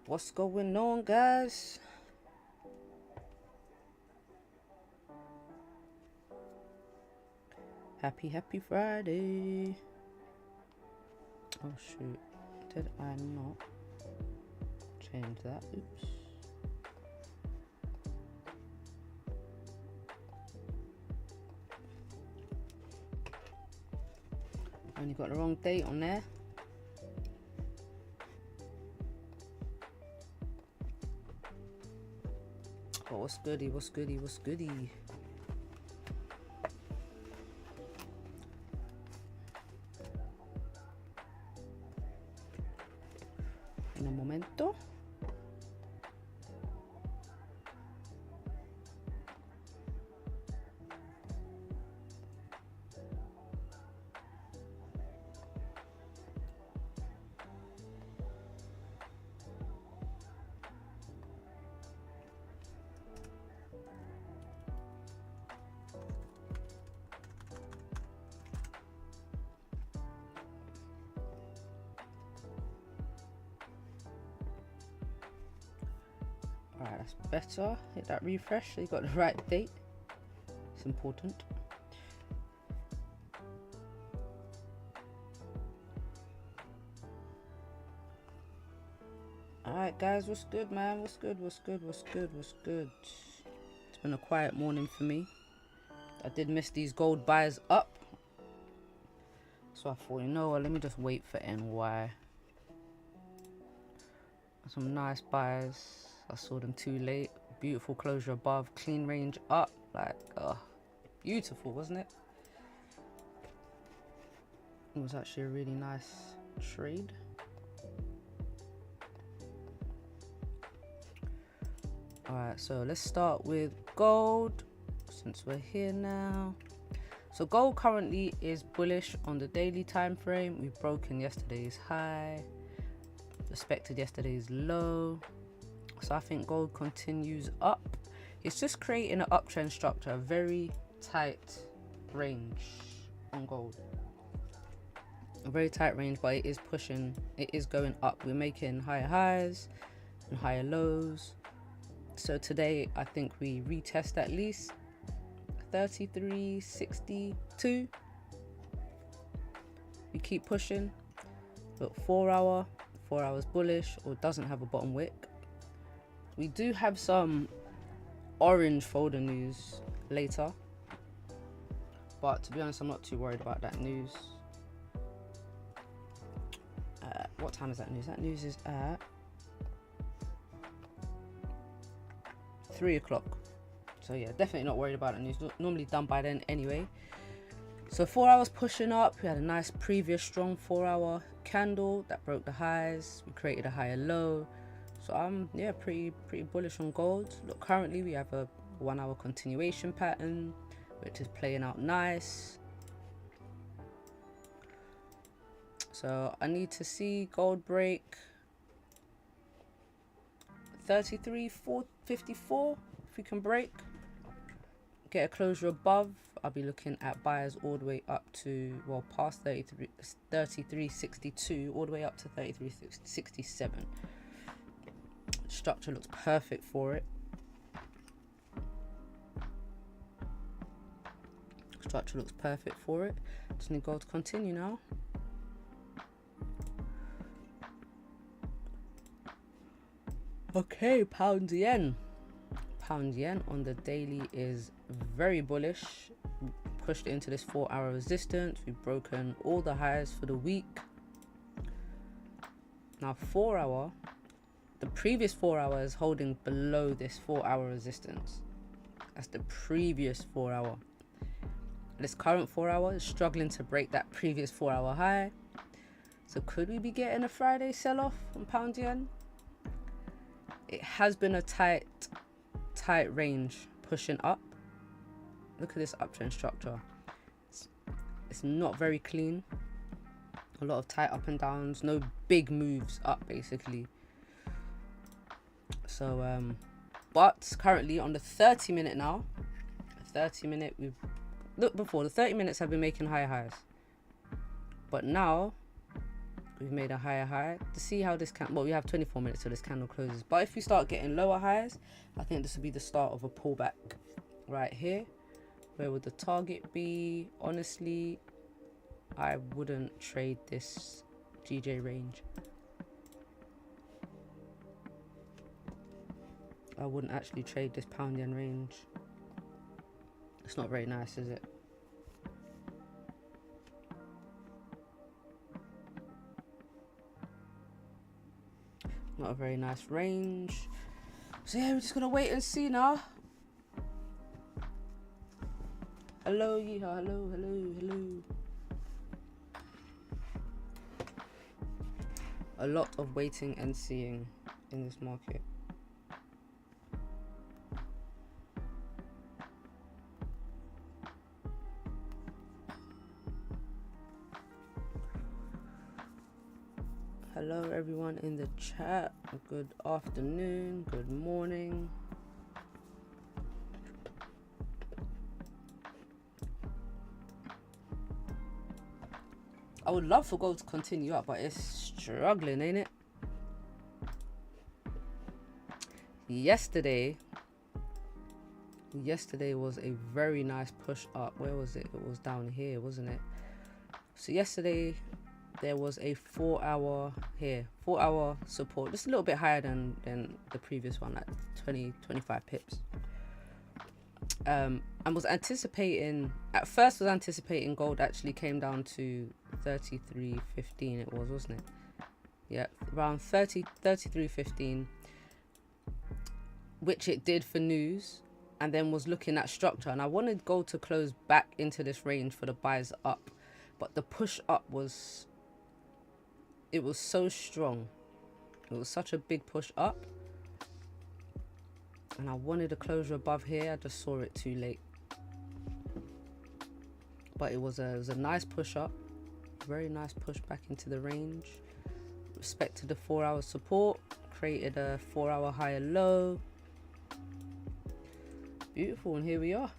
What's going on, guys? Happy Friday. Oh shoot, did I not change that? Oops. Only got the wrong date on there. Oh, what's goody? En un momento. Alright, that's better. Hit that refresh so you got the right date. It's important. Alright guys, what's good, man? What's good? It's been a quiet morning for me. I did miss these gold buys up. So I thought, you know what, let me just wait for NY. Some nice buys. I saw them too late. Beautiful closure above, clean range up. Like, beautiful, wasn't it? It was actually a really nice trade. Alright, so let's start with gold, since we're here now. So gold currently is bullish on the daily time frame. We've broken yesterday's high, respected yesterday's low. So I think gold continues up. It's just creating an uptrend structure, a very tight range on gold. A very tight range, but it is pushing, it is going up. We're making higher highs and higher lows. So today I think we retest at least 33.62. We keep pushing. Look, 4 hours bullish or doesn't have a bottom wick. We do have some orange folder news later, but to be honest, I'm not too worried about that news. What time is that news? That news is at 3 o'clock. So yeah, definitely not worried about that news. Normally done by then anyway. So 4 hours pushing up. We had a nice previous strong 4 hour candle that broke the highs. We created a higher low. So I'm pretty bullish on gold. Look, currently we have a 1 hour continuation pattern, which is playing out nice. So I need to see gold break 33.54 if we can break. Get a closure above. I'll be looking at buyers all the way up to, well, past 33.62 all the way up to 33.67. Structure looks perfect for it. Just need gold to continue now. Okay, pound yen on the daily is very bullish. Pushed into this 4 hour resistance. We've broken all the highs for the week. Now 4 hour, the previous 4 hours holding below this 4 hour resistance. That's the previous 4 hour. This current 4 hour is struggling to break that previous 4 hour high. So could we be getting a Friday sell-off on pound yen? It has been a tight range pushing up. Look at this uptrend structure. It's not very clean. A lot of tight up and downs, no big moves up basically. So but currently on the 30 minute now, 30 minute, we've looked before, the 30 minutes have been making higher highs, but now we've made a higher high. To see how this can, well, we have 24 minutes till this candle closes, but if we start getting lower highs, I think this will be the start of a pullback right here. Where would the target be? Honestly, I wouldn't trade this GJ range. I wouldn't actually trade this pound yen range. It's not very nice, is it? Not a very nice range. So yeah, we're just gonna wait and see now. Hello, yeehaw, hello, hello, hello. A lot of waiting and seeing in this market. Hello everyone in the chat. Good afternoon, good morning. I would love for gold to continue up, but it's struggling, ain't it? Yesterday was a very nice push up. Where was it? It was down here, wasn't it? So yesterday there was a 4 hour here, 4 hour support, just a little bit higher than the previous one, like 20-25 pips. And was anticipating, at first was anticipating gold actually came down to 33.15 it was, wasn't it? Yeah, around 33.15, which it did for news, and then was looking at structure, and I wanted gold to close back into this range for the buys up, but the push up was, it was so strong. It was such a big push up, and I wanted a closure above here. I just saw it too late, but it was a nice push up, very nice push back into the range. Respected the 4 hour support, created a 4 hour higher low. Beautiful, and here we are.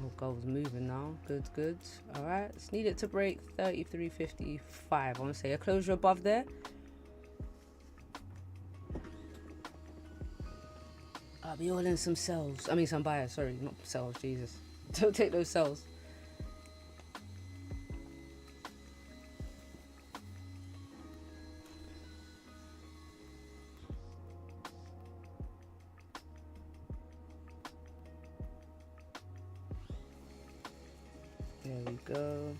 Oh, gold's moving now. Good. All right, let's need it to break 33.55. I want to say a closure above there. I'll be all in some sells. I mean, some buyers. Sorry, not sells. Jesus, don't take those sells. There we go.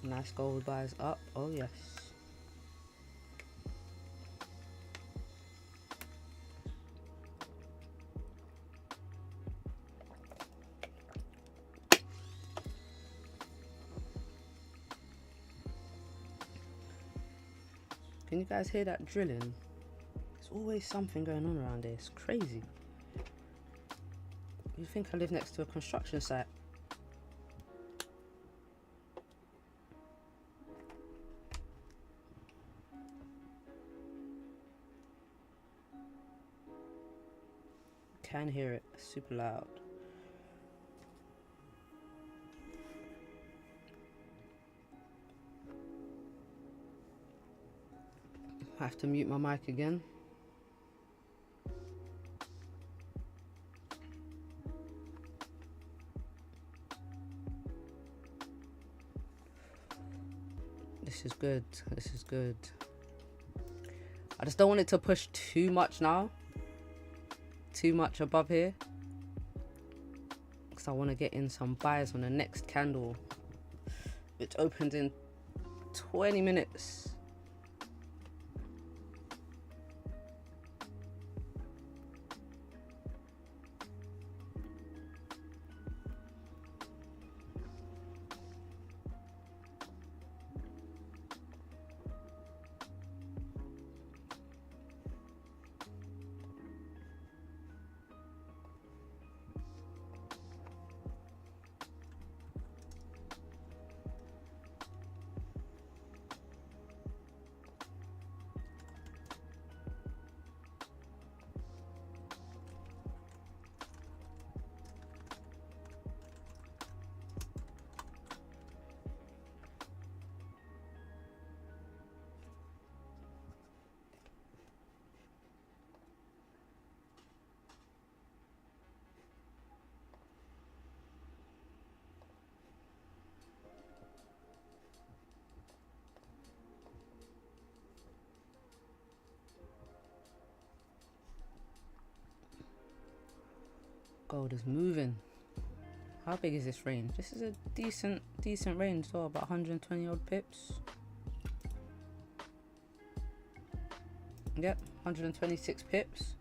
Nice gold buys up. Oh yes. Can you guys hear that drilling? There's always something going on around here. It's crazy. You think I live next to a construction site? Can hear it super loud. I have to mute my mic again. This is good. This is good. I just don't want it to push too much now. Too much above here. Because I want to get in some buys on the next candle, which opens in 20 minutes. Gold is moving. How big is this range? This is a decent range, so about 120 odd pips. Yep, 126 pips.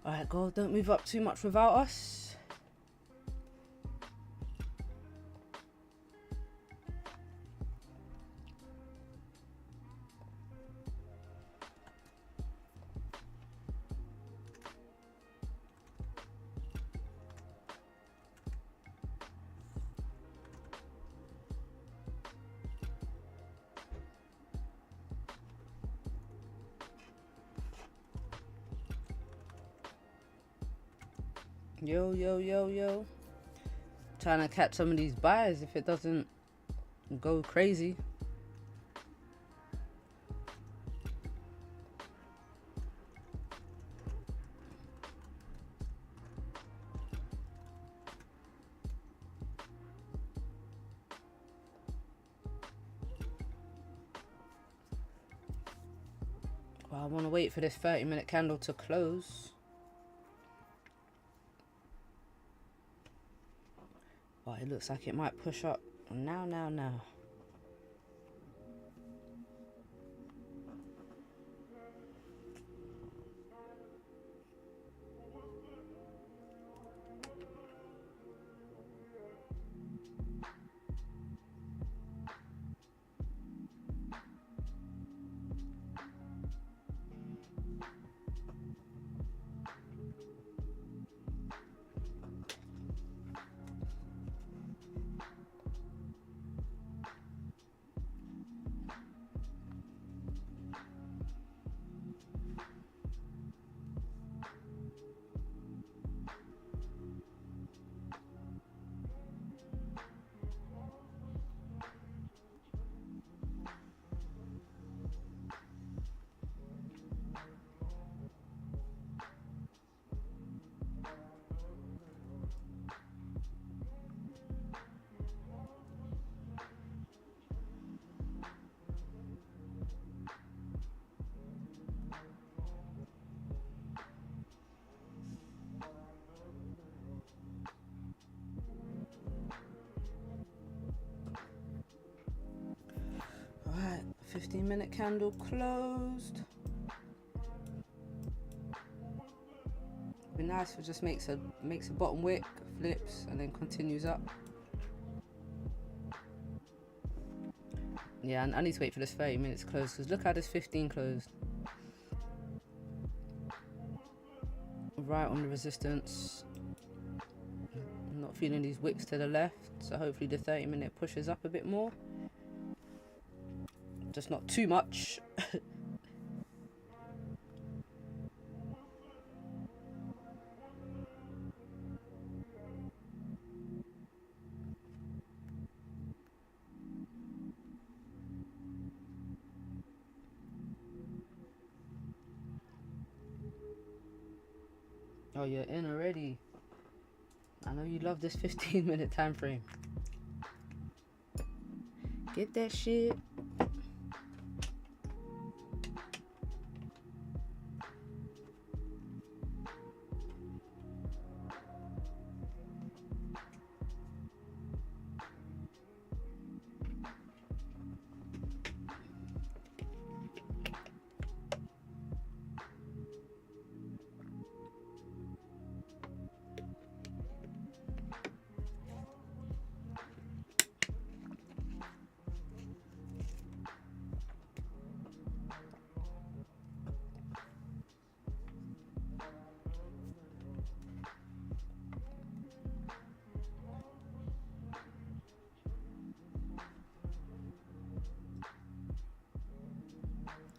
Alright, gold, don't move up too much without us. Yo. Trying to catch some of these buys if it doesn't go crazy. Well, I want to wait for this 30-minute candle to close. But it looks like it might push up now. Alright, 15-minute candle closed. Be nice if it just makes a bottom wick, flips, and then continues up. Yeah, I need to wait for this 30 minutes close, because look how this 15 closed. Right on the resistance. I'm not feeling these wicks to the left, so hopefully the 30-minute pushes up a bit more. Just not too much. Oh, you're in already. I know you love this 15-minute time frame. Get that shit.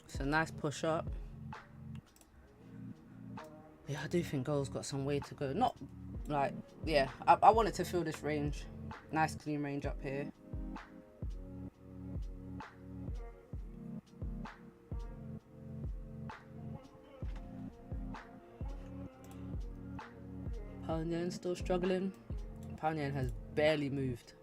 It's a nice push up. Yeah, I do think gold's got some way to go. Not like, yeah, I wanted to feel this range. Nice clean range up here. Pound yen still struggling. Pound yen has barely moved.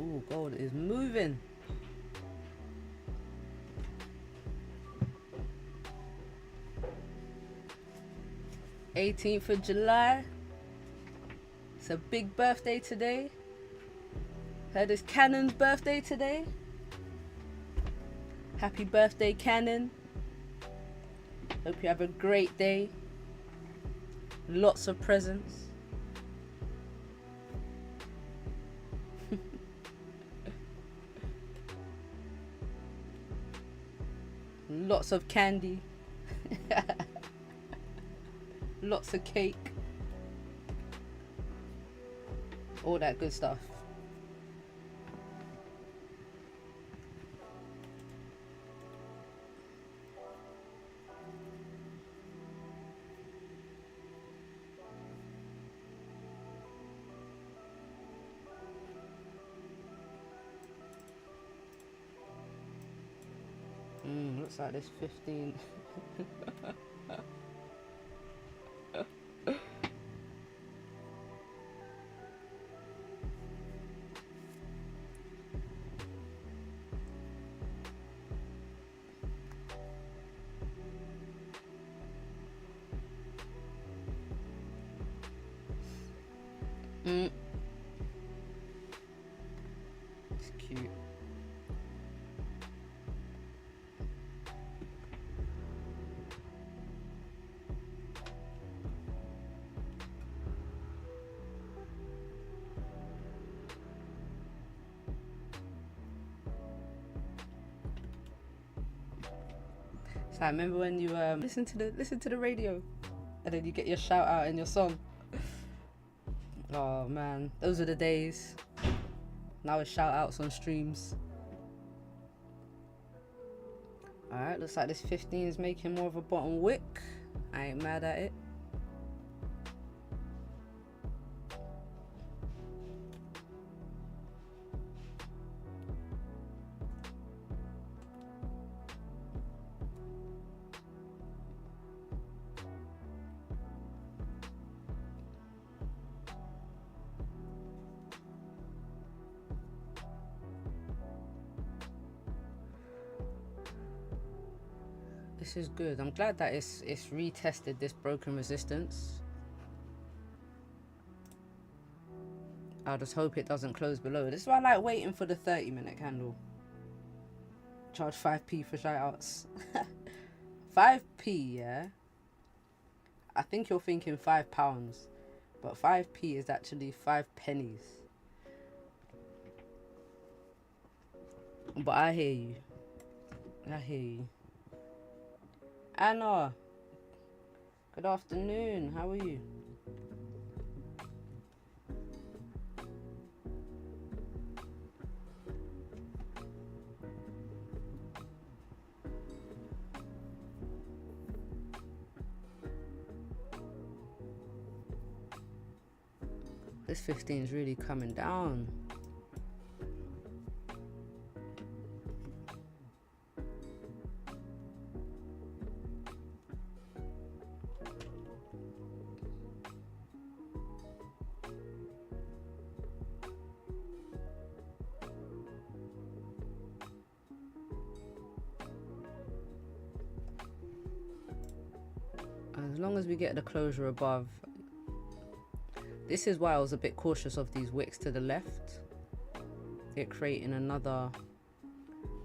Ooh, gold is moving. $18th of July. It's a big birthday today. Heard it's Cannon's birthday today. Happy birthday, Cannon. Hope you have a great day. Lots of presents. Lots of candy. Lots of cake. All that good stuff. Looks like there's 15. It's cute. So I remember when you listen to the radio, and then you get your shout out in your song. Oh man, those are the days. Now it's shout outs on streams. Alright, looks like this 15 is making more of a bottom wick. I ain't mad at it. This is good. I'm glad that it's retested this broken resistance. I'll just hope it doesn't close below. This is why I like waiting for the 30-minute candle. Charge 5p for shoutouts. 5p, yeah? I think you're thinking £5, but 5p is actually 5 pennies. But I hear you. I hear you. Anna, good afternoon. How are you? This 15 is really coming down. As long as we get the closure above. This is why I was a bit cautious of these wicks to the left. It creating another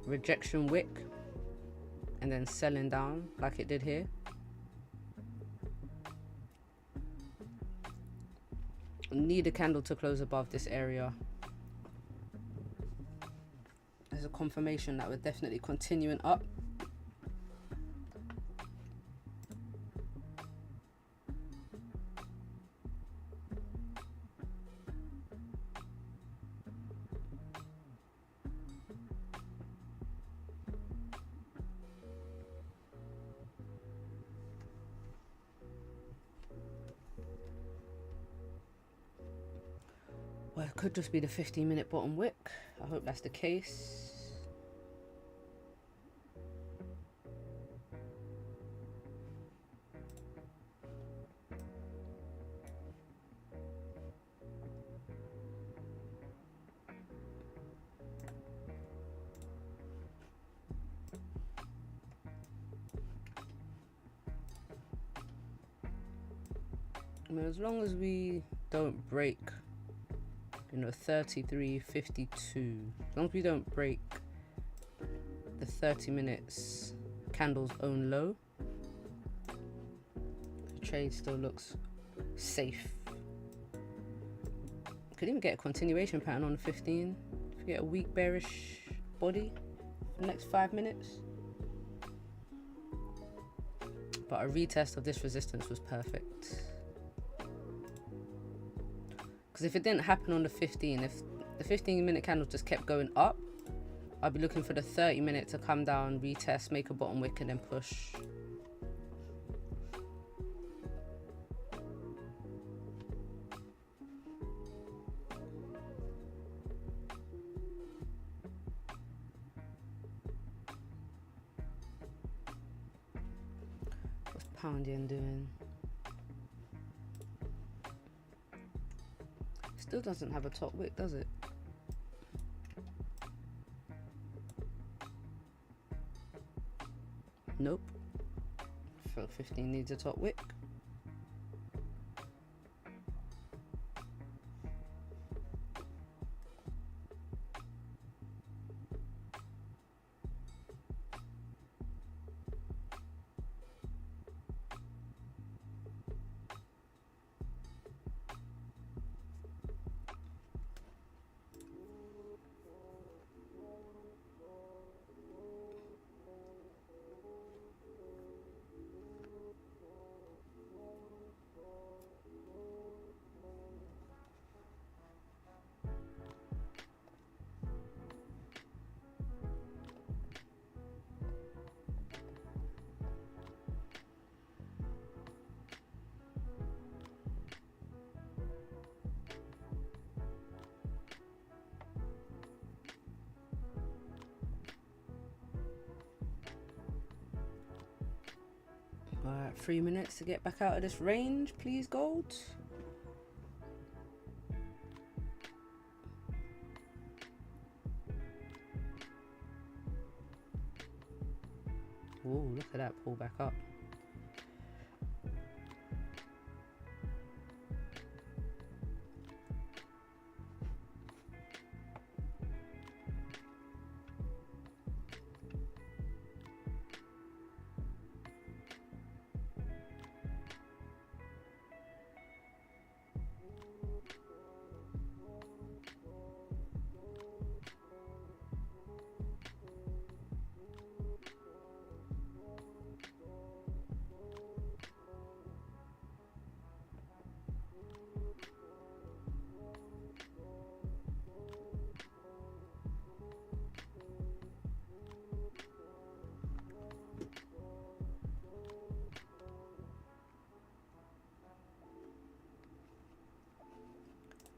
rejection wick and then selling down like it did here. Need a candle to close above this area. There's a confirmation that we're definitely continuing up. Well, it could just be the 15-minute bottom wick. I hope that's the case. I mean, as long as we don't break, you know, 33.52, as long as we don't break the 30 minutes candle's own low, the trade still looks safe. Could even get a continuation pattern on the 15 if we get a weak bearish body for the next 5 minutes. But a retest of this resistance was perfect. Because if it didn't happen on the 15, if the 15-minute candle just kept going up, I'd be looking for the 30-minute to come down, retest, make a bottom wick, and then push. What's pound yen doing? Still doesn't have a top wick, does it? Nope. So 15 needs a top wick. Alright, 3 minutes to get back out of this range, please, gold. Ooh, look at that pull back up.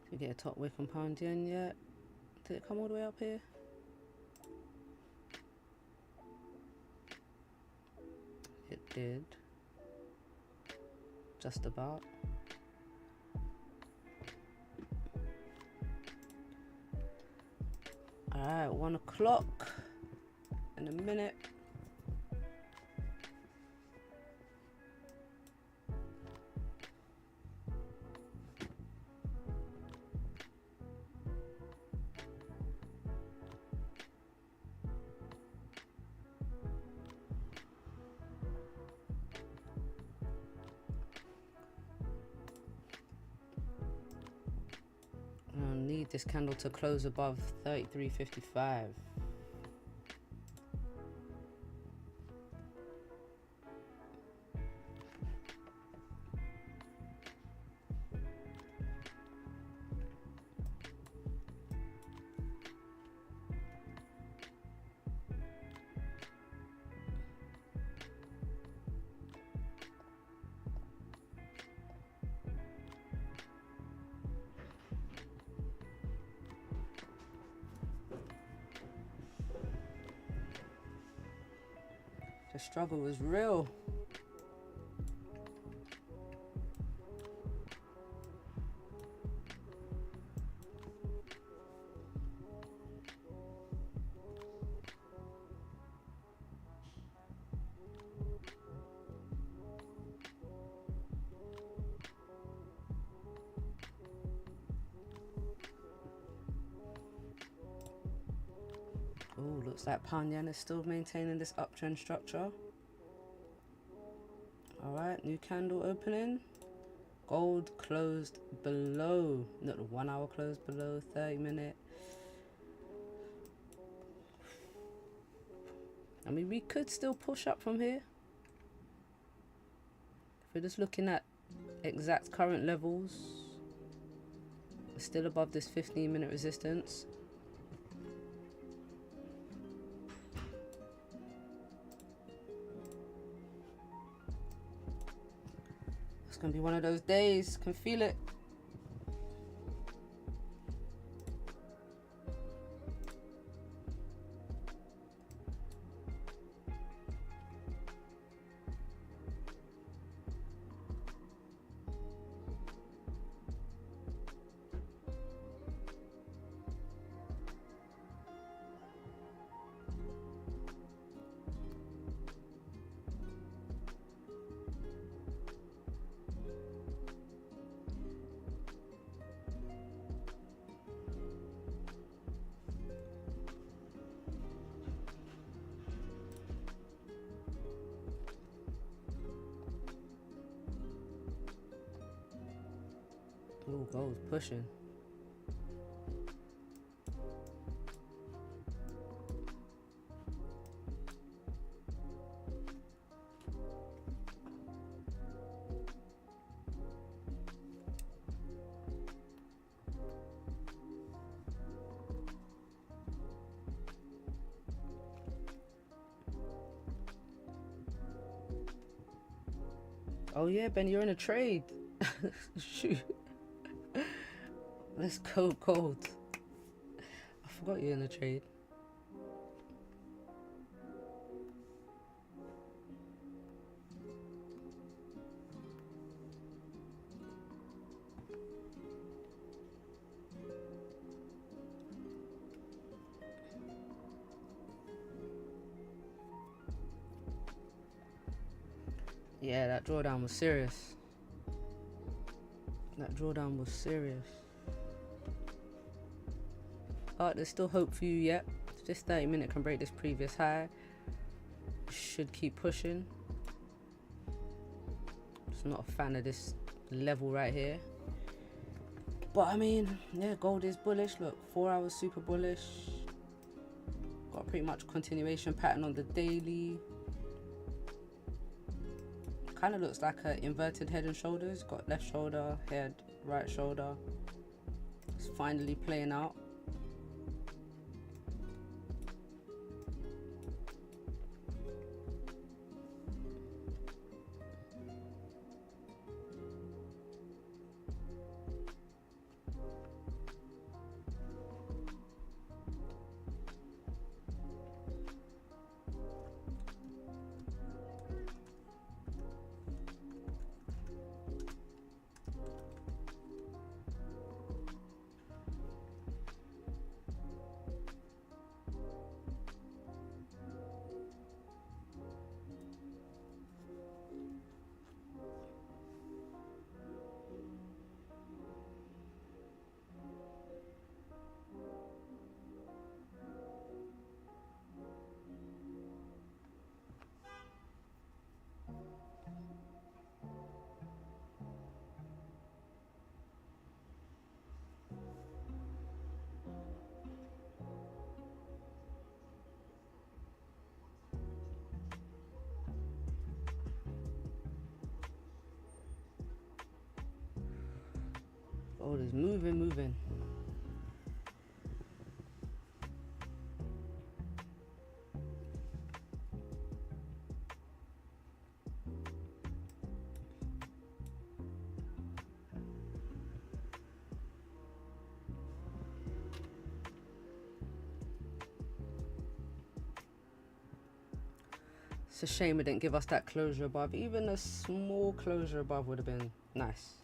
Did we get a top wick on pound yen yet? Did it come all the way up here? It did. Just about. Alright, 1 o'clock in a minute. I need this candle to close above 33.55. The struggle was real. Oh, looks like pound yen is still maintaining this uptrend structure. Alright, new candle opening. Gold closed below, not the 1 hour closed below, 30-minute. I mean, we could still push up from here. If we're just looking at exact current levels, we're still above this 15-minute resistance. It's gonna be one of those days, can feel it. Ooh, gold's pushing. Oh yeah, Ben, you're in a trade. Shoot. Let's go gold. I forgot you're in a trade. Yeah, that drawdown was serious. That drawdown was serious. But there's still hope for you yet. If this 30-minute can break this previous high, should keep pushing. Just not a fan of this level right here. But I mean, yeah, gold is bullish. Look, 4 hours super bullish. Got pretty much continuation pattern on the daily. Kind of looks like an inverted head and shoulders. Got left shoulder, head, right shoulder. It's finally playing out. Gold is moving. It's a shame it didn't give us that closure above. Even a small closure above would have been nice.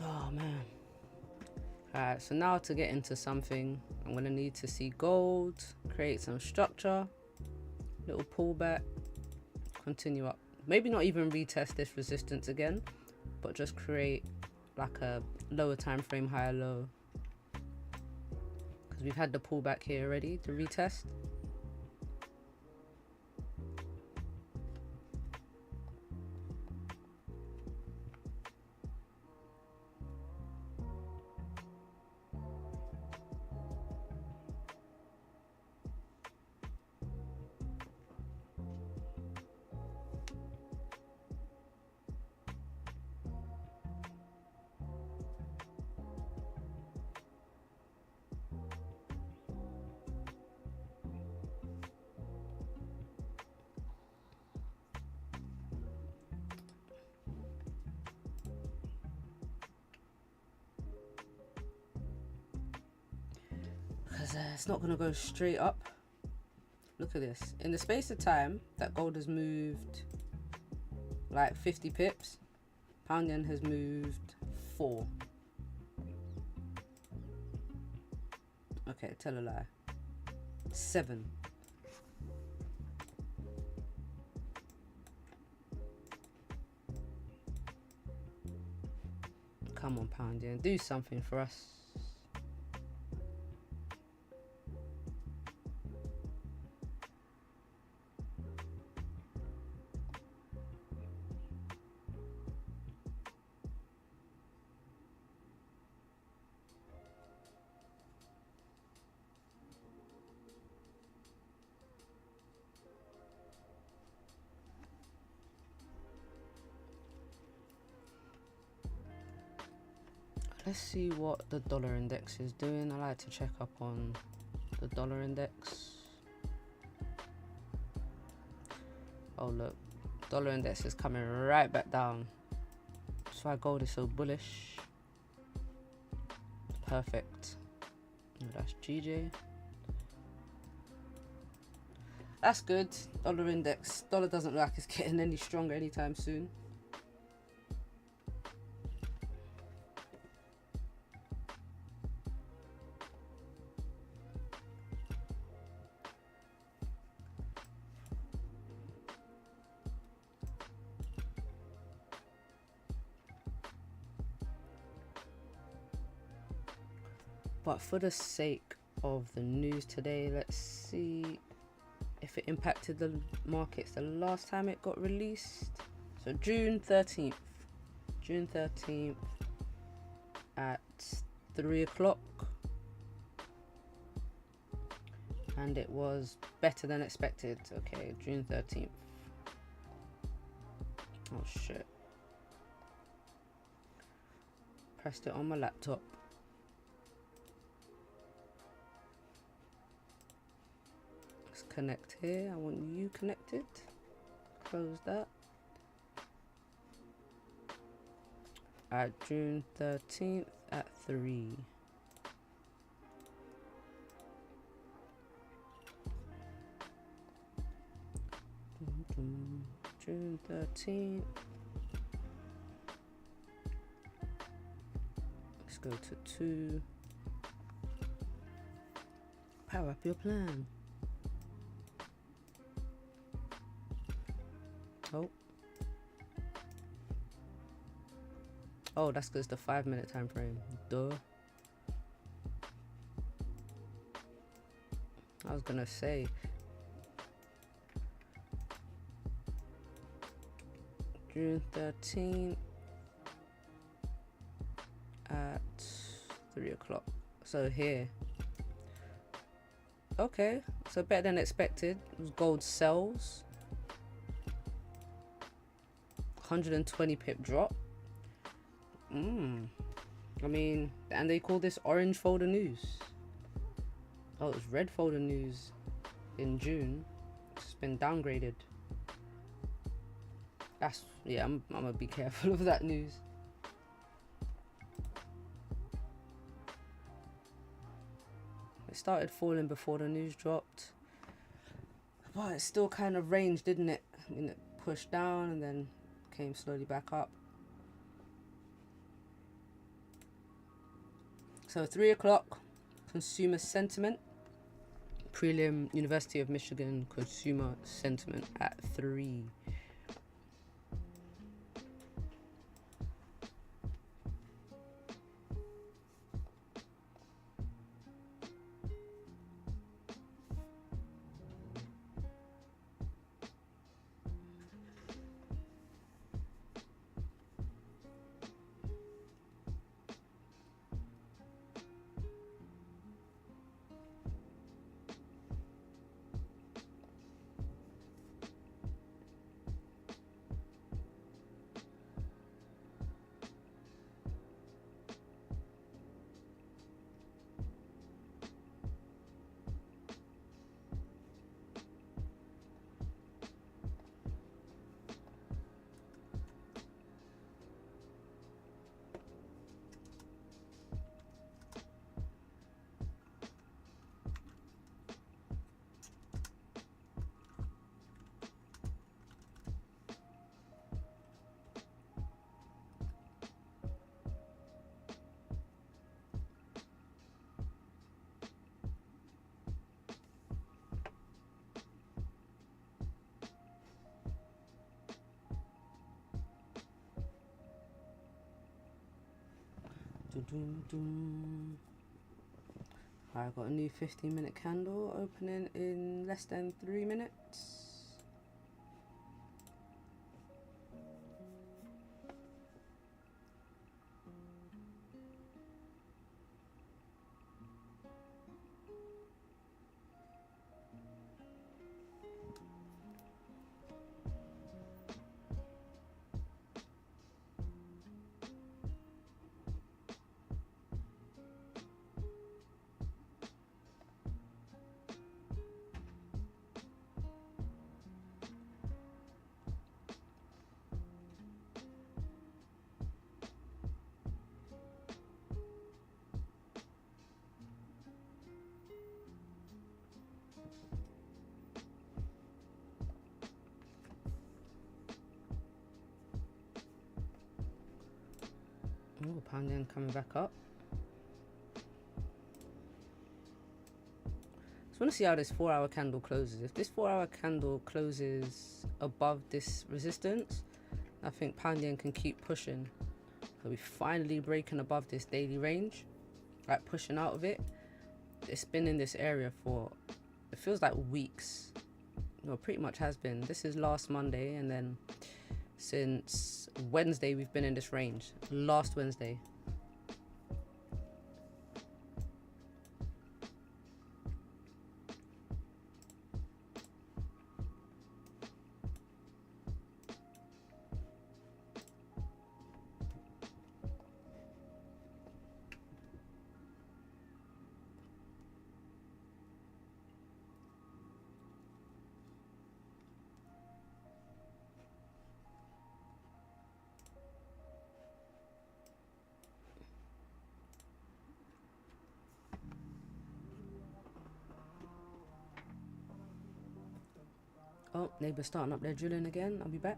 Oh man. Alright, so now to get into something, I'm gonna need to see gold, create some structure, little pullback, continue up. Maybe not even retest this resistance again, but just create like a lower time frame, higher low. Because we've had the pullback here already to retest. It's not gonna go straight up. Look at this. In the space of time that gold has moved like 50 pips, pound yen has moved 4. Okay, tell a lie. 7. Come on, pound yen, do something for us. Let's see what the dollar index is doing. I like to check up on the dollar index. Oh look, dollar index is coming right back down. That's why gold is so bullish. Perfect. And that's GJ. That's good. Dollar index. Dollar doesn't look like it's getting any stronger anytime soon. But for the sake of the news today, let's see if it impacted the markets the last time it got released. So June 13th at 3 o'clock, and it was better than expected. Okay, June 13th. Oh shit, pressed it on my laptop. Connect here. I want you connected. Close that. At June 13th at 3. June 13th. Let's go to 2. Power up your plan. Oh, that's because the 5-minute time frame. Duh. I was gonna say. June 13th at 3 o'clock. So here. Okay, so better than expected. It was gold sells. 120 pip drop. I mean, and they call this orange folder news. Oh, it's red folder news in June. It's been downgraded. That's, yeah, I'm gonna be careful of that news. It started falling before the news dropped, but it still kind of ranged, didn't it? I mean, it pushed down and then came slowly back up. So 3 o'clock, consumer sentiment. Prelim, University of Michigan consumer sentiment at 3. I got a new 15-minute candle opening in less than 3 minutes. Oh, pound yen coming back up. I want to see how this 4 hour candle closes. If this 4 hour candle closes above this resistance, I think pound yen can keep pushing. So we're finally breaking above this daily range, like pushing out of it. It's been in this area for, it feels like weeks. No, pretty much has been. This is last Monday, and then since Wednesday we've been in this range. Last Wednesday. Oh, neighbour's starting up their drilling again. I'll be back.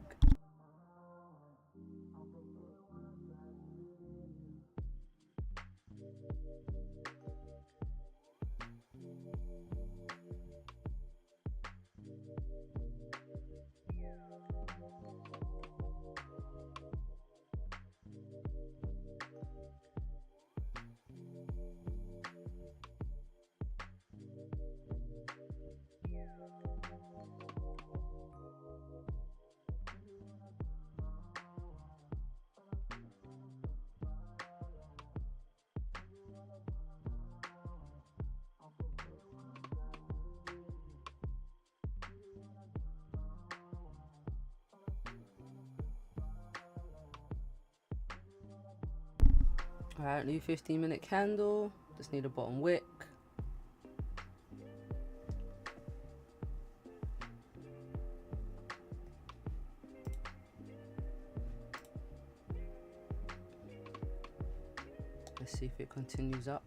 Alright, new 15-minute candle. Just need a bottom wick. Let's see if it continues up.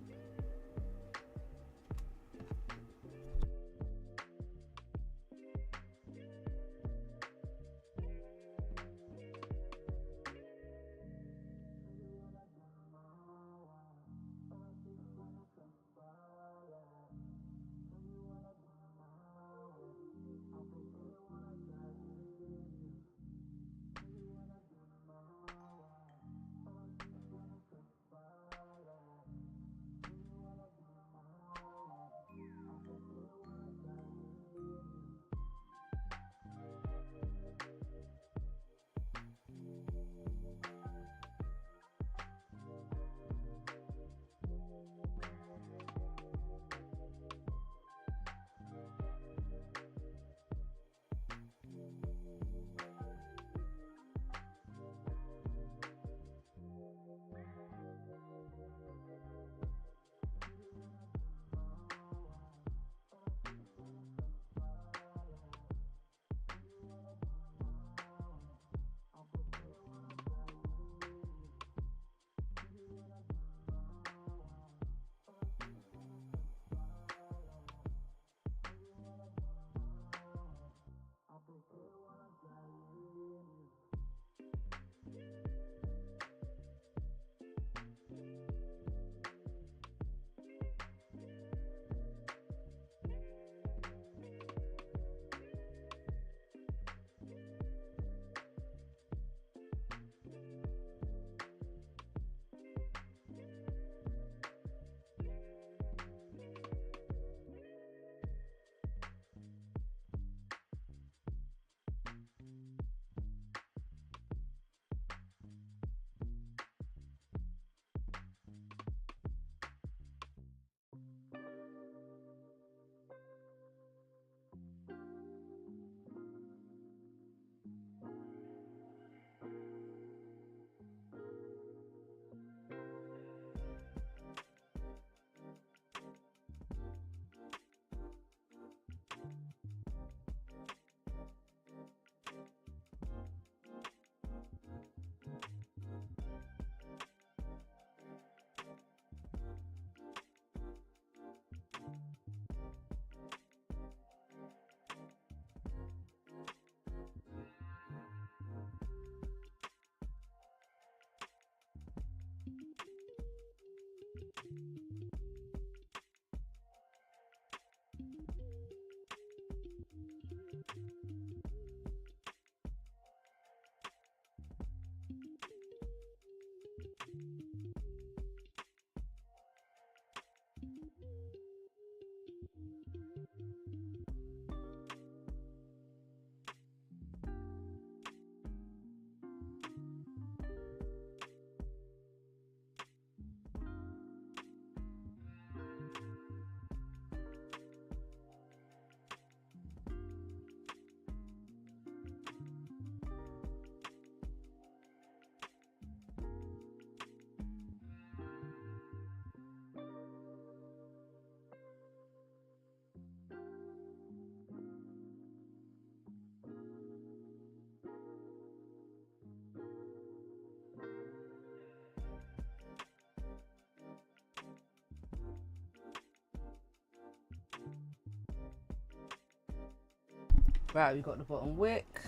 Right, we got the bottom wick.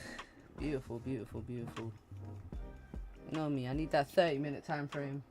Beautiful, beautiful, beautiful. You know me, I need that 30-minute time frame.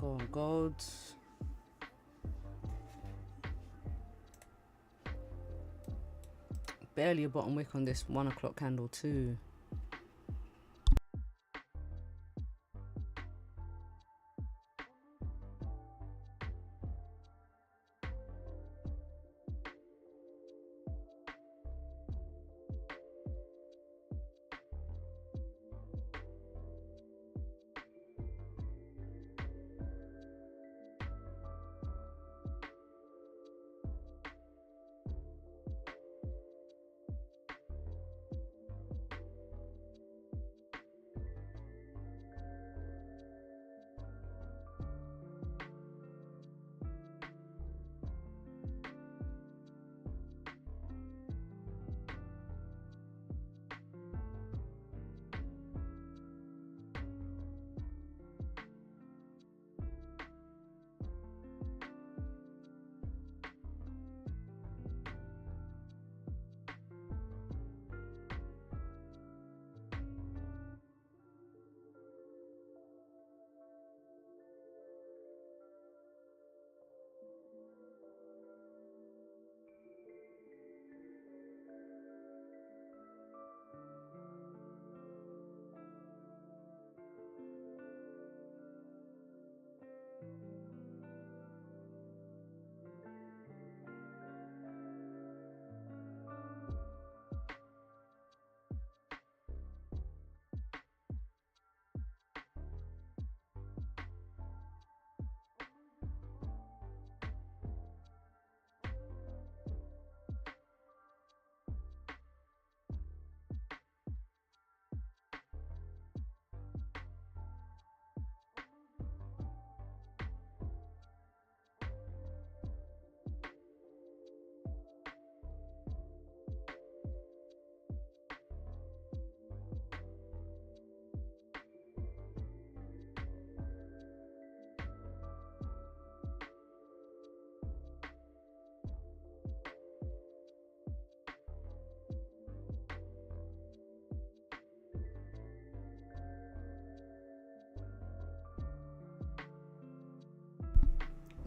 Go on gold. Barely a bottom wick on this 1 o'clock candle too.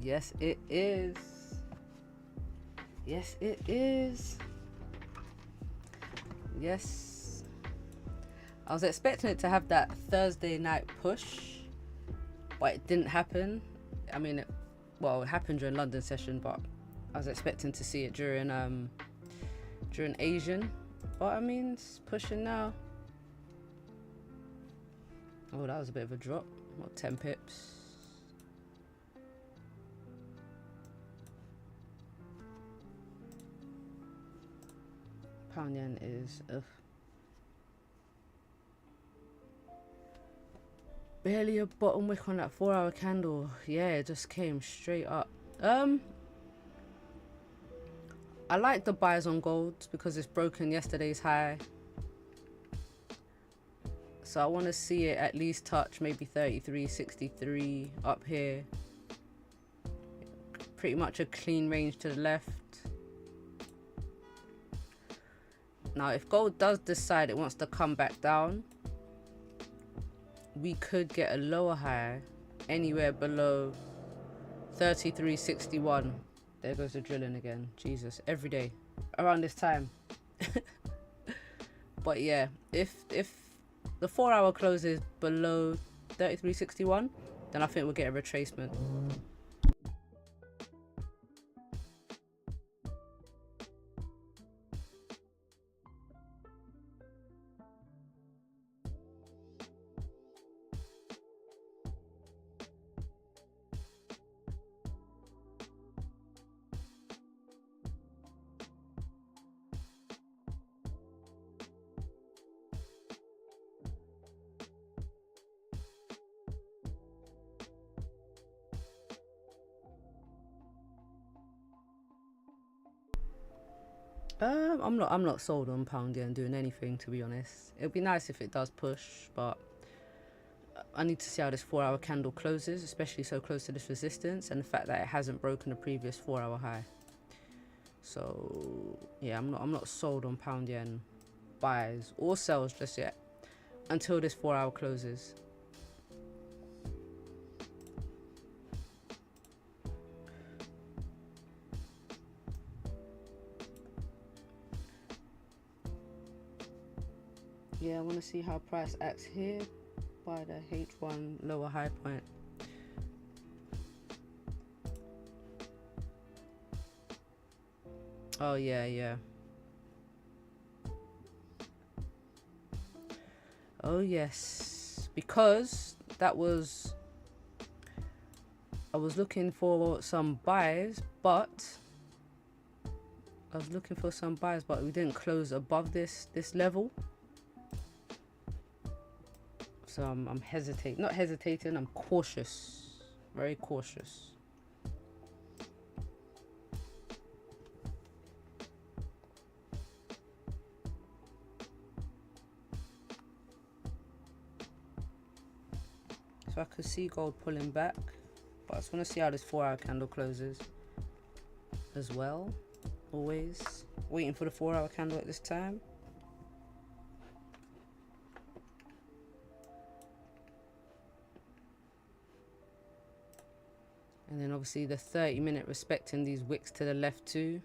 Yes, it is. Yes, it is. Yes. I was expecting it to have that Thursday night push, but it didn't happen. I mean, it happened during London session, but I was expecting to see it during Asian. But I mean, it's pushing now. Oh, that was a bit of a drop. What, 10 pips? Pound yen is barely a bottom wick on that 4-hour candle. Yeah, it just came straight up. I like the buys on gold because it's broken yesterday's high. So I want to see it at least touch maybe 33.63 up here. Pretty much a clean range to the left. Now, if gold does decide it wants to come back down, we could get a lower high anywhere below 33.61. There goes the drilling again. Jesus, every day around this time. But yeah, if the 4-hour closes below 33.61, then I think we'll get a retracement. I'm not sold on pound yen doing anything, to be honest. It'd be nice if it does push, but I need to see how this 4-hour candle closes, especially so close to this resistance, and the fact that it hasn't broken the previous 4-hour high. So yeah, I'm not sold on pound yen buys or sells just yet until this 4-hour closes. Yeah, I want to see how price acts here by the H1 lower high point. Oh yeah. Oh yes, because that was, I was looking for some buys, but we didn't close above this level. So I'm not hesitating, I'm cautious, very cautious. So I could see gold pulling back, but I just want to see how this 4-hour candle closes as well. Always waiting for the 4-hour candle at this time. And then obviously the 30-minute respecting these wicks to the left too.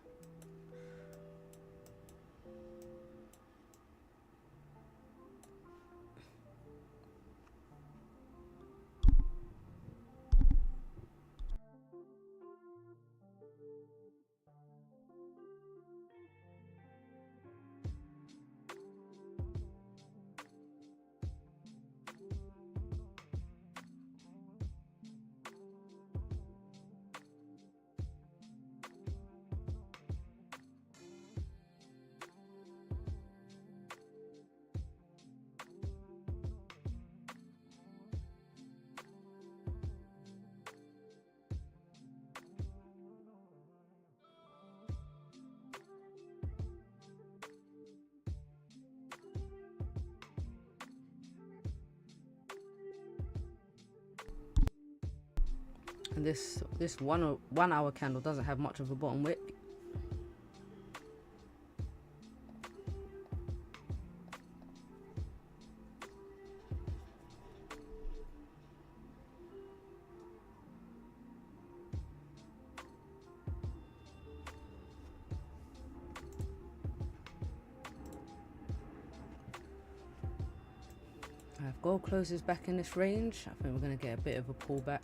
And this 1 hour candle doesn't have much of a bottom wick. If gold closes back in this range, I think we're going to get a bit of a pullback.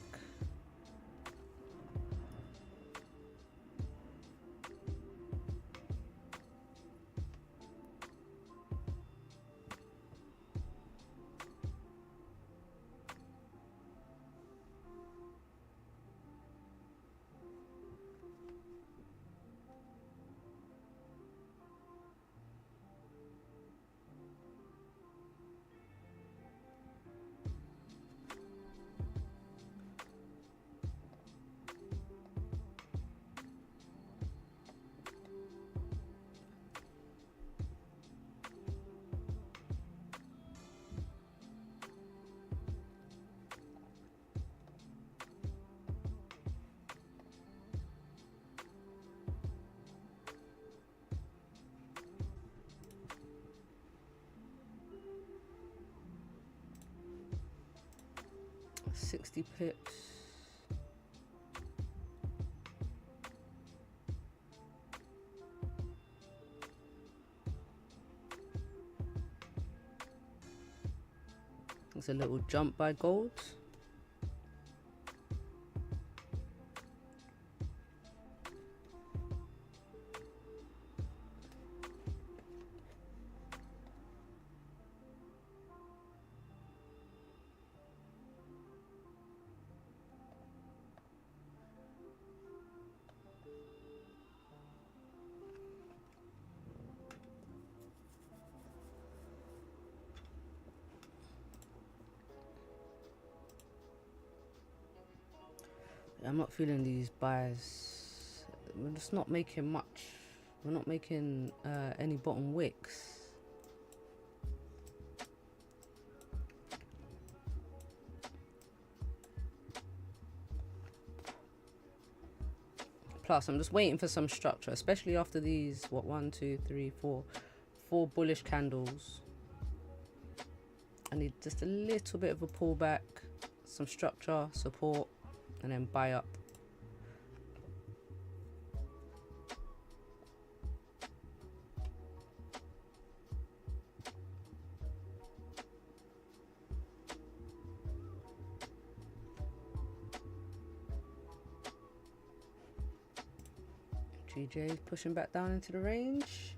$60 pips. There's a little jump by gold. I'm not feeling these buys. We're just not making much. We're not making any bottom wicks. Plus, I'm just waiting for some structure, especially after these, what, 1, 2, 3, 4 bullish candles. I need just a little bit of a pullback, some structure, support, and then buy up. GJ is pushing back down into the range.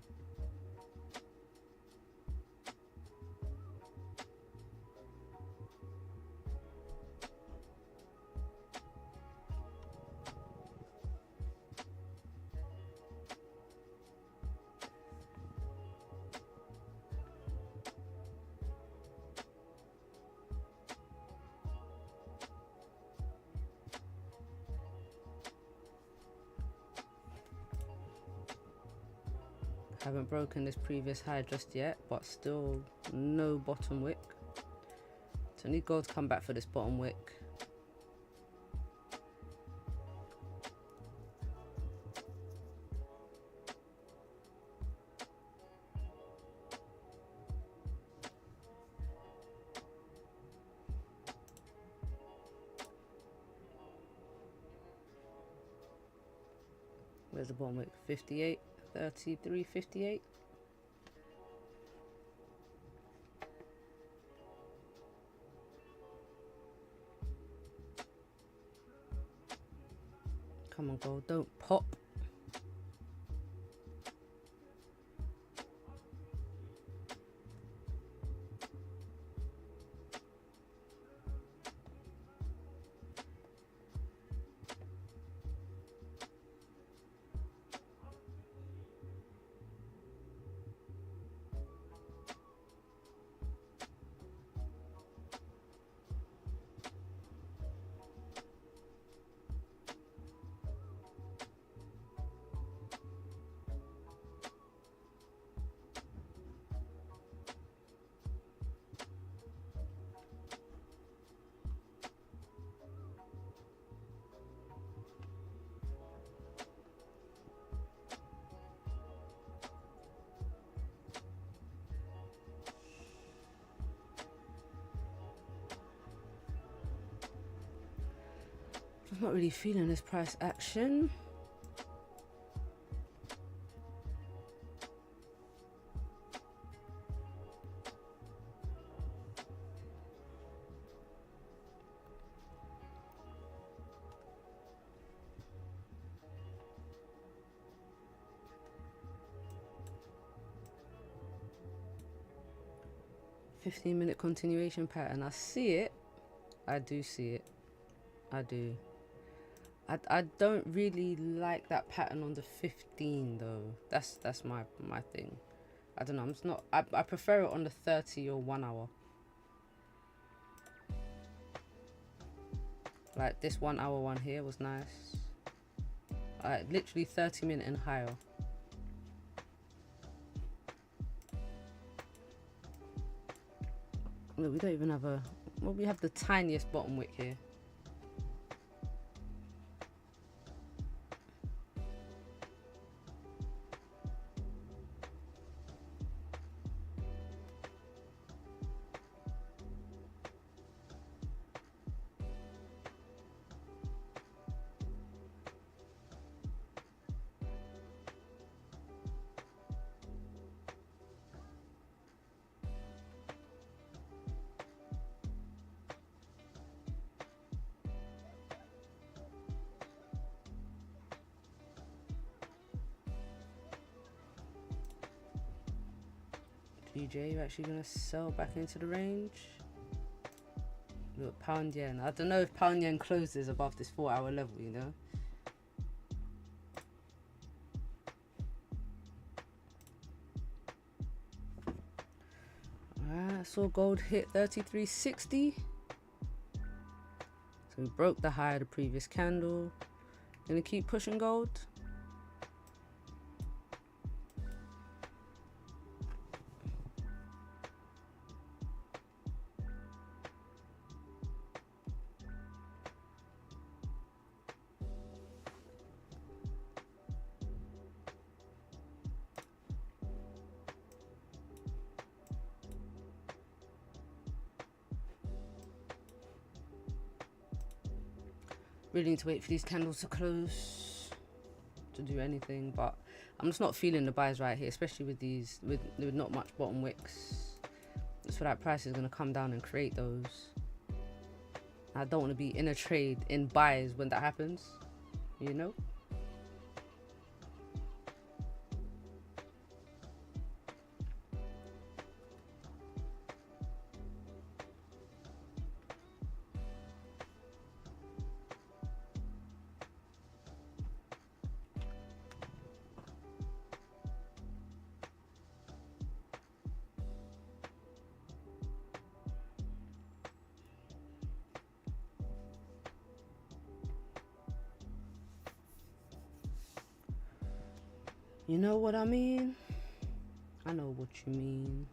Haven't broken this previous high just yet, but still no bottom wick. So I need gold to come back for this bottom wick. Where's the bottom wick? 58. 33.58. Come on, gold, don't pop. I'm not really feeling this price action. 15-minute continuation pattern. I see it. I do see it. I do. I don't really like that pattern on the 15 though. That's my thing. I don't know. I'm just not. I prefer it on the 30 or 1 hour. Like this 1 hour one here was nice. Literally 30-minute and higher. Look, we don't even have a. Well, we have the tiniest bottom wick here. GJ, you're actually gonna sell back into the range. Look, pound yen. I don't know if pound yen closes above this 4 hour level, you know. Alright, I saw gold hit 33.60. So we broke the high of the previous candle. Gonna keep pushing gold. Really need to wait for these candles to close to do anything, but I'm just not feeling the buys right here, especially with these with not much bottom wicks. That's why that price is going to come down and create those. I don't want to be in a trade in buys when that happens, you know. You know what I mean? I know what you mean.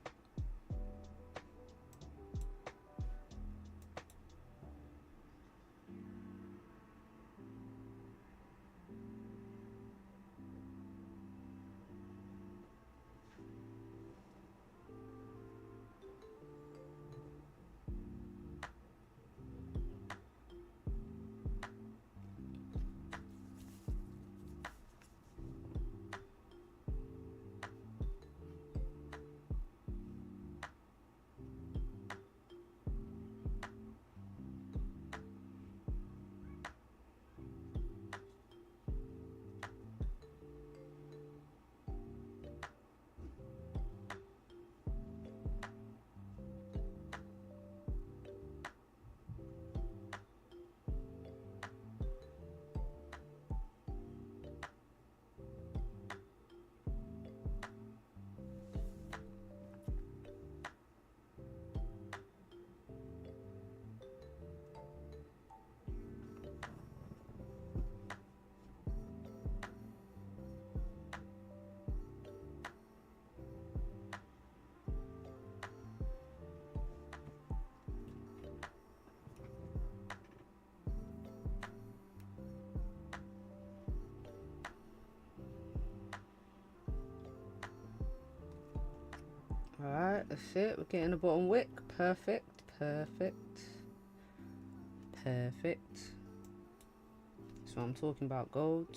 Alright, that's it. We're getting the bottom wick. Perfect, perfect, perfect. So I'm talking about gold.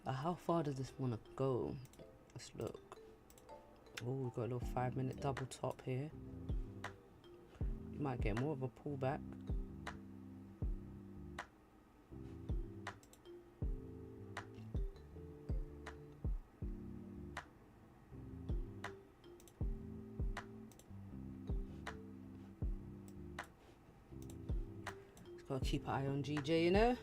How far does this want to go? Let's look. Oh, we've got a little 5-minute double top here. You might get more of a pullback. Gotta keep an eye on GJ, you know.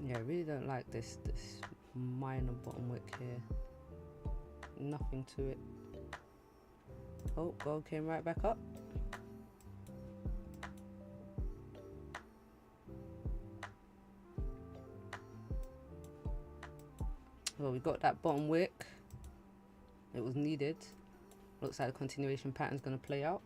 Yeah, I really don't like this minor bottom wick here. Nothing to it. Oh, gold came right back up. Well, we got that bottom wick. It was needed. Looks like the continuation pattern's going to play out.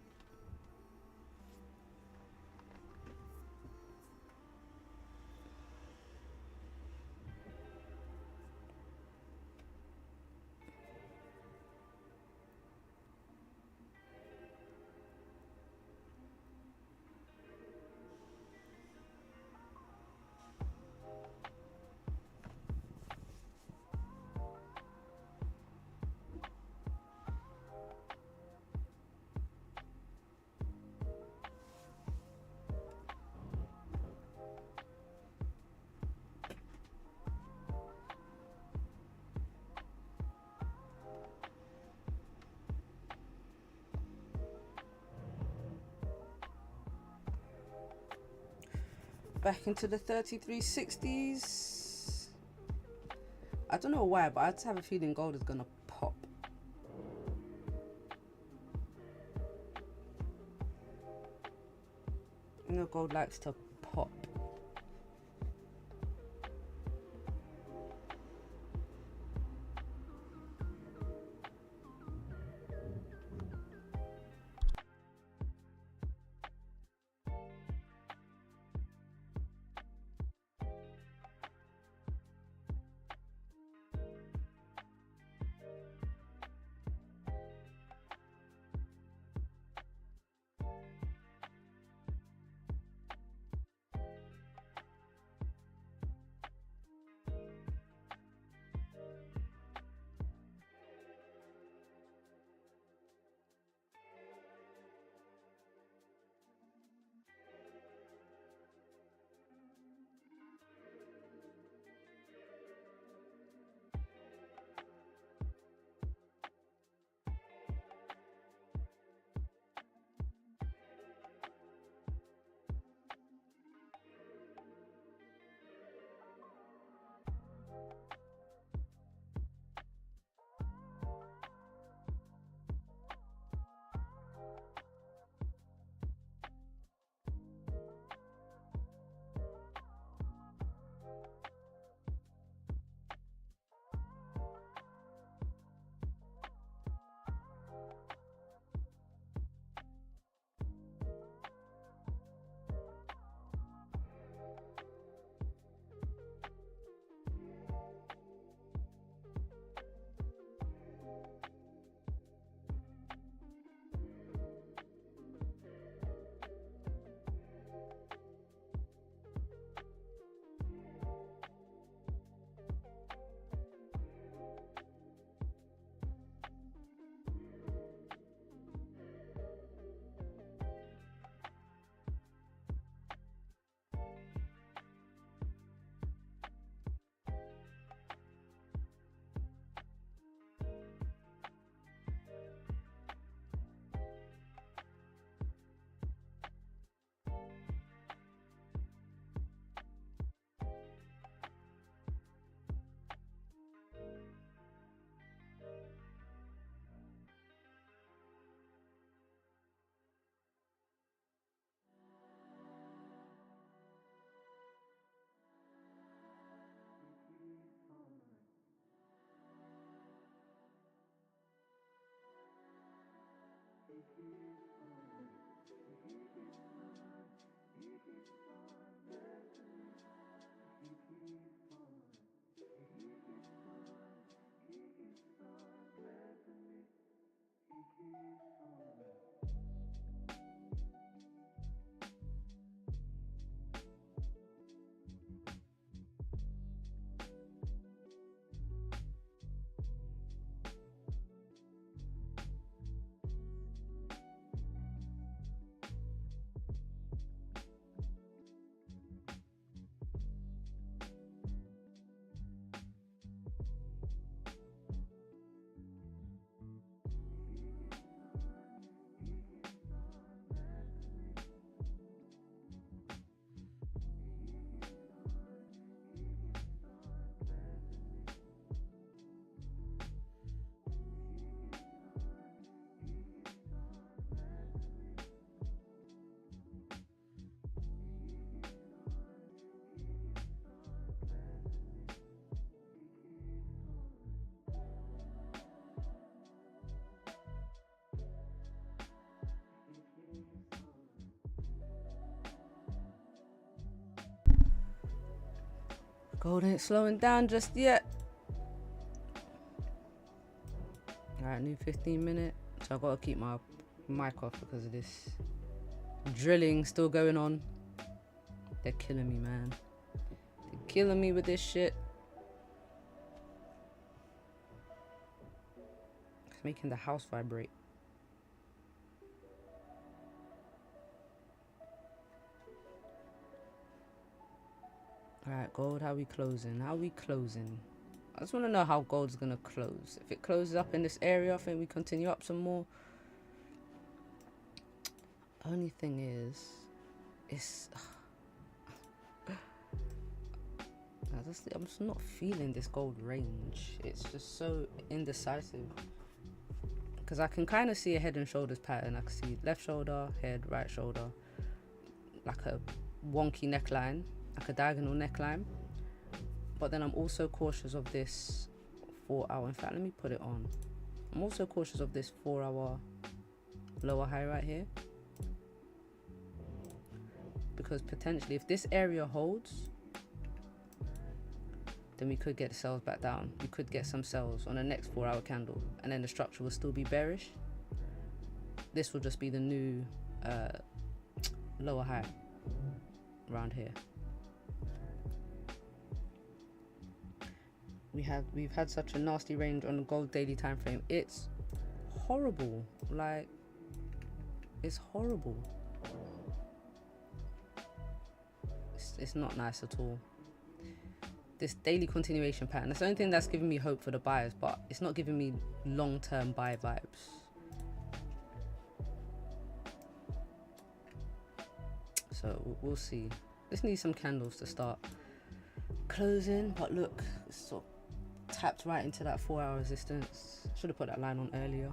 Back into the 3360s. I don't know why, but I just have a feeling gold is gonna pop. You know, gold likes to pop. Gold ain't slowing down just yet. Alright, new 15-minute. So I gotta keep my mic off because of this drilling still going on. They're killing me, man. They're killing me with this shit. It's making the house vibrate. Alright, gold, how we closing? How we closing? I just want to know how gold's gonna close. If it closes up in this area, I think we continue up some more. Only thing is, it's I'm just not feeling this gold range. It's just so indecisive. Because I can kind of see a head and shoulders pattern. I can see left shoulder, head, right shoulder, like a wonky neckline, like a diagonal neckline. But then I'm also cautious of this 4 hour. In fact, let me put it on. I'm also cautious of this 4 hour lower high right here. Because potentially if this area holds, then we could get the sells back down. We could get some sells on the next 4 hour candle, and then the structure will still be bearish. This will just be the new lower high around here. We've had such a nasty range on the gold daily time frame. It's horrible. Like, it's horrible. It's not nice at all. This daily continuation pattern, that's the only thing that's giving me hope for the buyers, but it's not giving me long-term buy vibes. So we'll see. Just need some candles to start closing, but look, it's sort of tapped right into that 4 hour resistance. Should have put that line on earlier.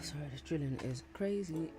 Sorry, this drilling is crazy.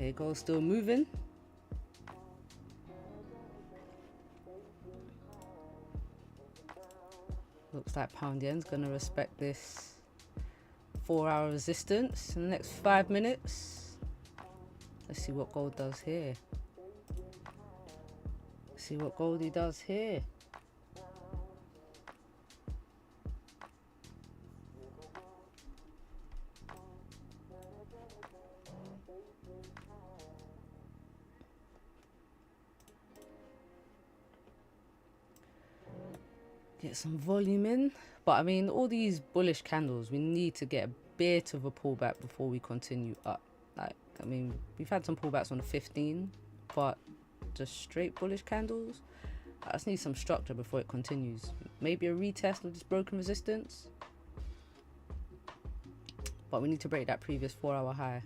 Okay, gold's still moving. Looks like pound yen's gonna respect this 4-hour resistance in the next 5 minutes. Let's see what gold does here. See what Goldie does here. Get some volume in. But I mean, all these bullish candles, we need to get a bit of a pullback before we continue up. Like, I mean, we've had some pullbacks on the 15, but just straight bullish candles, I just need some structure before it continues. Maybe a retest of this broken resistance, but we need to break that previous 4-hour high.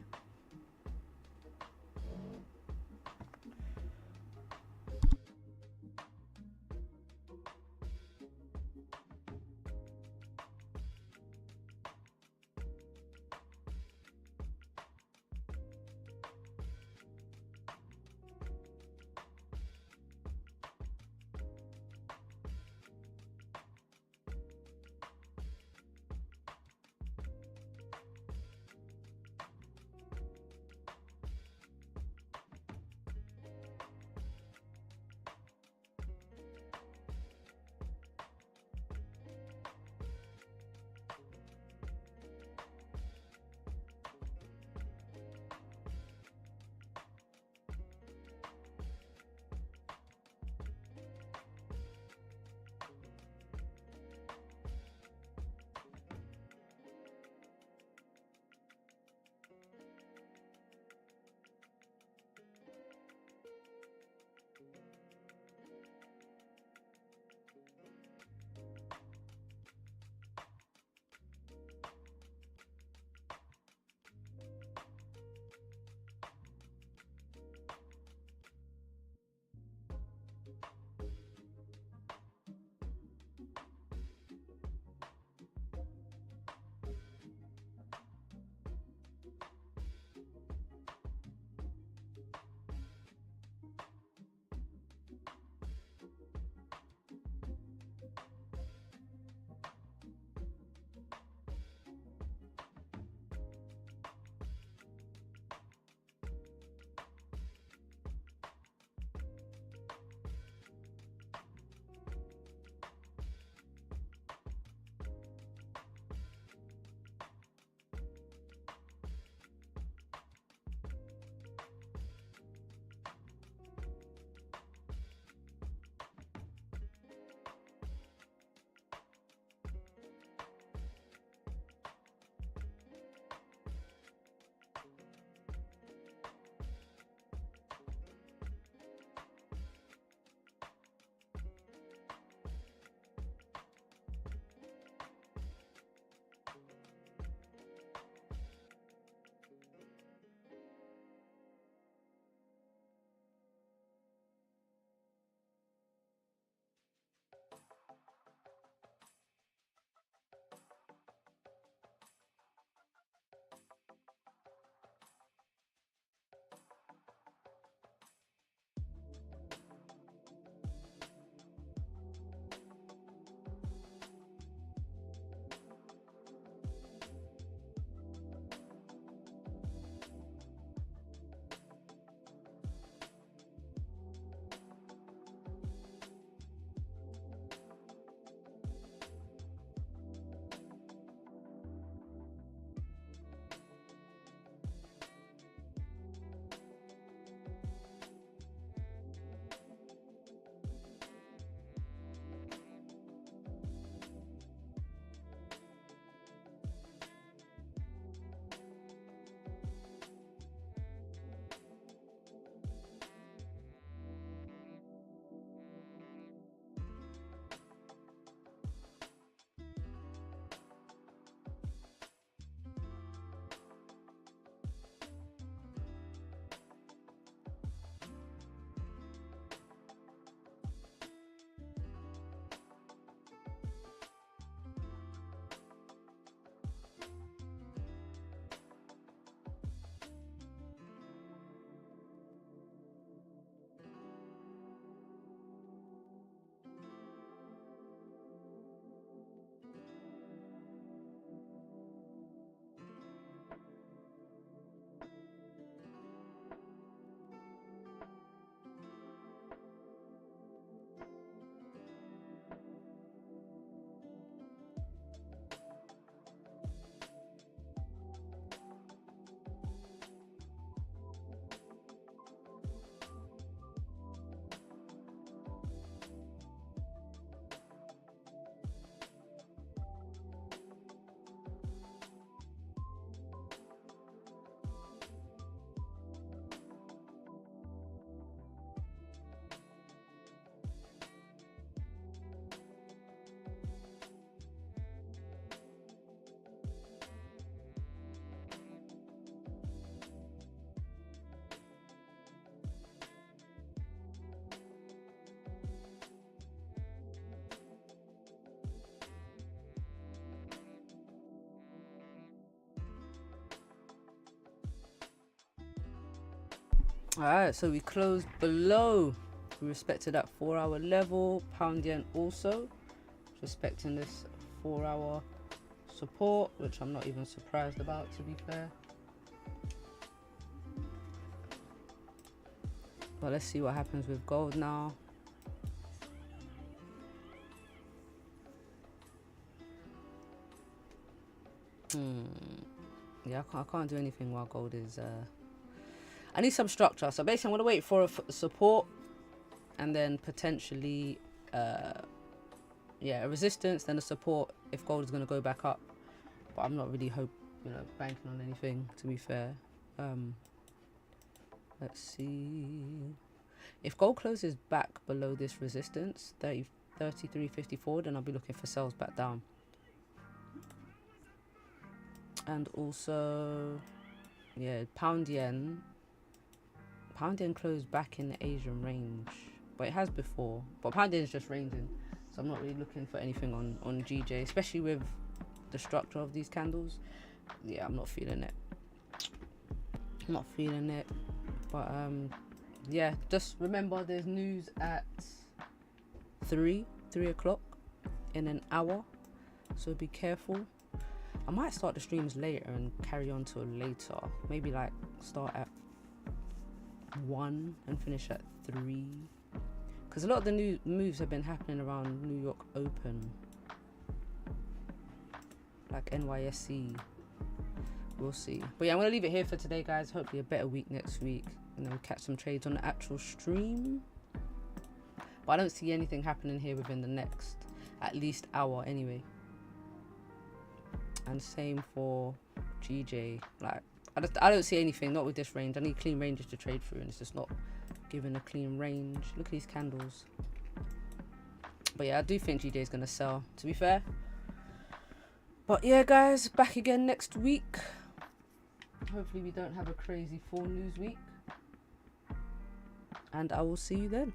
All right, so we closed below. We respected that 4-hour level. Pound yen also respecting this 4-hour support, which I'm not even surprised about, to be fair. But let's see what happens with gold now. Yeah, I can't do anything while gold is I need some structure. So basically I'm gonna wait for a support and then potentially yeah, a resistance, then a support if gold is gonna go back up. But I'm not really banking on anything, to be fair. Let's see. If gold closes back below this resistance, 33.54, then I'll be looking for sells back down. And also, yeah, pound yen closed back in the Asian range, but it has before. But pound yen is just ranging, so I'm not really looking for anything on GJ, especially with the structure of these candles. Yeah, I'm not feeling it. But yeah, just remember there's news at 3 o'clock in an hour, so be careful. I might start the streams later and carry on till later. Maybe like start at 1 and finish at 3. Because a lot of the new moves have been happening around New York Open. Like NYSC. We'll see. But yeah, I'm going to leave it here for today, guys. Hopefully a better week next week. And then we'll catch some trades on the actual stream. But I don't see anything happening here within the next at least hour anyway. And same for GJ. Like I don't see anything, not with this range. I need clean ranges to trade through, and it's just not giving a clean range. Look at these candles. But yeah, I do think GJ is gonna sell, to be fair. But yeah, guys, back again next week. Hopefully we don't have a crazy fall news week. And I will see you then.